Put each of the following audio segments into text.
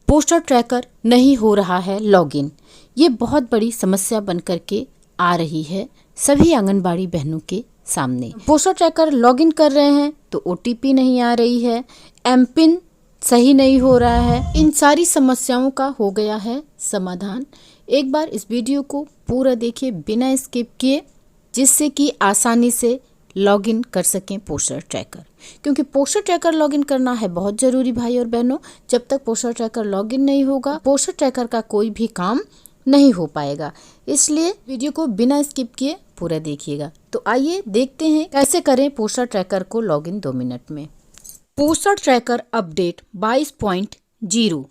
Poster tracker नहीं हो रहा है लॉगिन। ये बहुत बड़ी समस्या बन करके आ रही है सभी आंगनबाड़ी बहनों के सामने। पोस्टर ट्रैकर लॉगिन कर रहे हैं तो ओटीपी नहीं आ रही है, एमपिन सही नहीं हो रहा है। इन सारी समस्याओं का हो गया है समाधान। एक बार इस वीडियो को पूरा देखिए बिना स्किप किए, जिससे कि आसानी से लॉगिन कर सकें पोस्टर ट्रैकर। क्योंकि पोस्टर ट्रैकर लॉगिन करना है बहुत ज़रूरी भाई और बहनों। जब तक पोस्टर ट्रैकर लॉगिन नहीं होगा, पोस्टर ट्रैकर का कोई भी काम नहीं हो पाएगा। इसलिए वीडियो को बिना स्किप किए पूरा देखिएगा। तो आइए देखते हैं कैसे करें पोस्टर ट्रैकर को लॉगिन 2 मिनट में। पोस्टर ट्रैकर अपडेट 22.0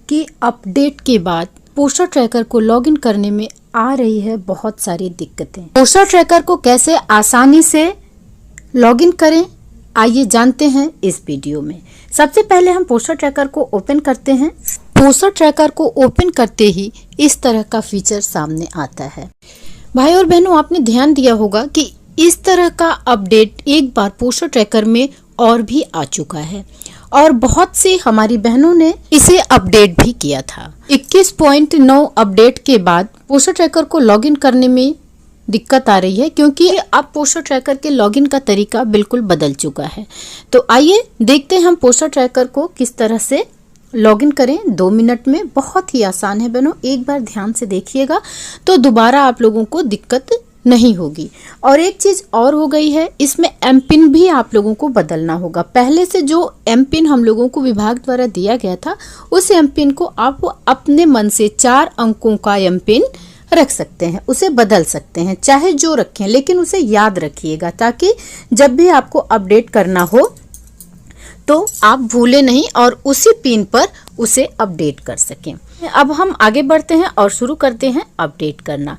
की अपडेट के बाद पोस्टर ट्रैकर को लॉगिन करने में आ रही है बहुत सारी दिक्कतें। पोस्टर ट्रैकर को कैसे आसानी से लॉगिन करें, आइए जानते हैं इस वीडियो में। सबसे पहले हम पोस्टर ट्रैकर को ओपन करते हैं। पोस्टर ट्रैकर को ओपन करते ही इस तरह का फीचर सामने आता है। भाई और बहनों, आपने ध्यान दिया होगा कि इस तरह का अपडेट एक बार पोस्टर ट्रैकर में और भी आ चुका है और बहुत सी हमारी बहनों ने इसे अपडेट भी किया था। 21.9 अपडेट के बाद पोस्टर ट्रैकर को लॉगिन करने में दिक्कत आ रही है, क्योंकि अब पोस्टर ट्रैकर के लॉगिन का तरीका बिल्कुल बदल चुका है। तो आइए देखते हैं हम पोस्टर ट्रैकर को किस तरह से लॉगिन करें 2 मिनट में। बहुत ही आसान है बहनों, एक बार ध्यान से देखिएगा तो दोबारा आप लोगों को दिक्कत नहीं होगी। और एक चीज और हो गई है, इसमें एमपिन भी आप लोगों को बदलना होगा। पहले से जो एमपिन हम लोगों को विभाग द्वारा दिया गया था, उस एमपिन को आप अपने मन से 4 अंकों का एमपिन रख सकते हैं, उसे बदल सकते हैं, चाहे जो रखें, लेकिन उसे याद रखिएगा ताकि जब भी आपको अपडेट करना हो तो आप भूले नहीं और उसी पिन पर उसे अपडेट कर सकें। अब हम आगे बढ़ते हैं और शुरू करते हैं अपडेट करना।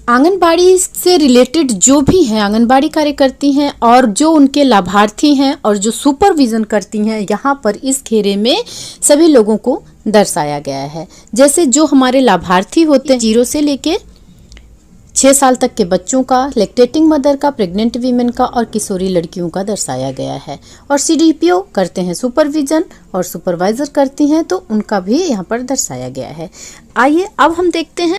आंगनबाड़ी से रिलेटेड जो भी हैं, आंगनबाड़ी कार्यकर्ती हैं और जो उनके लाभार्थी हैं और जो सुपरविजन करती हैं, यहाँ पर इस घेरे में सभी लोगों को दर्शाया गया है। जैसे जो हमारे लाभार्थी होते हैं 0 से लेके 6 साल तक के बच्चों का, लैक्टेटिंग मदर का, प्रेग्नेंट वीमेन का और किशोरी लड़कियों का दर्शाया गया है। और सीडीपीओ करते हैं सुपरविजन और सुपरवाइजर करती हैं तो उनका भी यहाँ पर दर्शाया गया है। आइए अब हम देखते हैं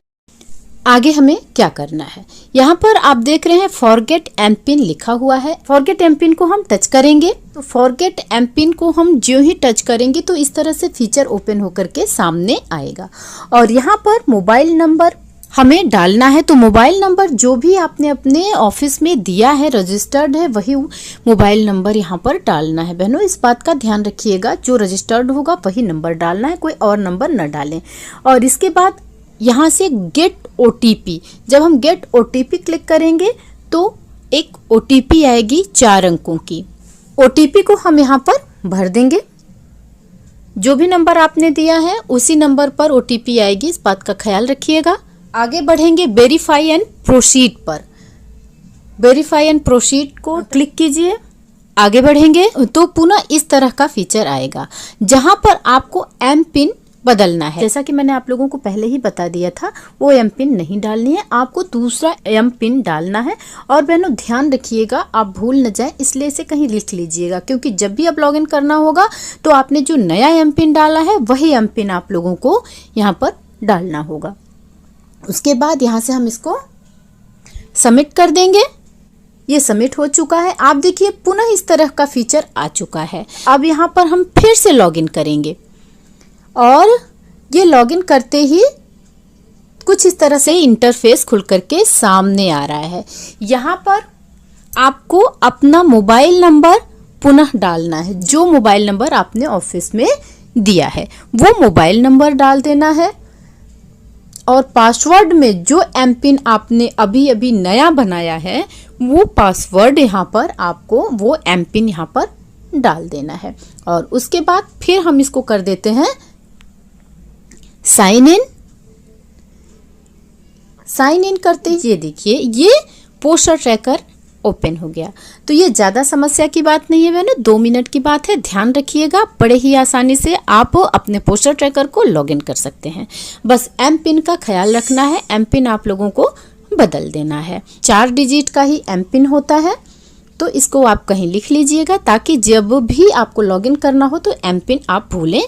आगे हमें क्या करना है। यहाँ पर आप देख रहे हैं फॉरगेट एमपिन लिखा हुआ है। फॉरगेट एमपिन को हम टच करेंगे तो फॉरगेट एमपिन को हम जो ही टच करेंगे तो इस तरह से फीचर ओपन होकर के सामने आएगा। और यहाँ पर मोबाइल नंबर हमें डालना है। तो मोबाइल नंबर जो भी आपने अपने ऑफिस में दिया है, रजिस्टर्ड है, वही मोबाइल नंबर यहाँ पर डालना है। बहनों, इस बात का ध्यान रखिएगा, जो रजिस्टर्ड होगा वही नंबर डालना है, कोई और नंबर न डालें। और इसके बाद यहाँ से गेट ओटीपी, जब हम गेट ओटीपी क्लिक करेंगे तो एक ओटीपी आएगी 4 अंकों की। ओटीपी को हम यहाँ पर भर देंगे। जो भी नंबर आपने दिया है उसी नंबर पर ओटीपी आएगी, इस बात का ख्याल रखिएगा। आगे बढ़ेंगे वेरीफाई एंड प्रोसीड पर। वेरीफाई एंड प्रोसीड को क्लिक कीजिए। आगे बढ़ेंगे तो पुनः इस तरह का फीचर आएगा जहां पर आपको एम पिन बदलना है। जैसा कि मैंने आप लोगों को पहले ही बता दिया था, वो एम पिन नहीं डालनी है, आपको दूसरा एम पिन डालना है। और बहनों ध्यान रखिएगा, आप भूल न जाए, इसलिए इसे कहीं लिख लीजिएगा, क्योंकि जब भी आप लॉगिन करना होगा तो आपने जो नया एम पिन डाला है वही एम पिन आप लोगों को यहाँ पर डालना होगा। उसके बाद यहाँ से हम इसको सबमिट कर देंगे। ये सबमिट हो चुका है। आप देखिए पुनः इस तरह का फीचर आ चुका है। अब यहाँ पर हम फिर से लॉगिन करेंगे और ये लॉगिन करते ही कुछ इस तरह से इंटरफेस खुल करके सामने आ रहा है। यहाँ पर आपको अपना मोबाइल नंबर पुनः डालना है। जो मोबाइल नंबर आपने ऑफिस में दिया है वो मोबाइल नंबर डाल देना है। और पासवर्ड में जो एमपिन आपने अभी अभी नया बनाया है वो पासवर्ड यहाँ पर आपको वो एमपिन यहाँ पर डाल देना है। और उसके बाद फिर हम इसको कर देते हैं साइन इन। साइन इन करते ही ये देखिए ये पोस्टर ट्रैकर ओपन हो गया। तो ये ज़्यादा समस्या की बात नहीं है बहनों, 2 मिनट की बात है। ध्यान रखिएगा, बड़े ही आसानी से आप अपने पोस्टर ट्रैकर को लॉगिन कर सकते हैं। बस एम पिन का ख्याल रखना है, एम पिन आप लोगों को बदल देना है। 4 डिजिट का ही एम पिन होता है, तो इसको आप कहीं लिख लीजिएगा ताकि जब भी आपको लॉगिन करना हो तो एम पिन आप भूलें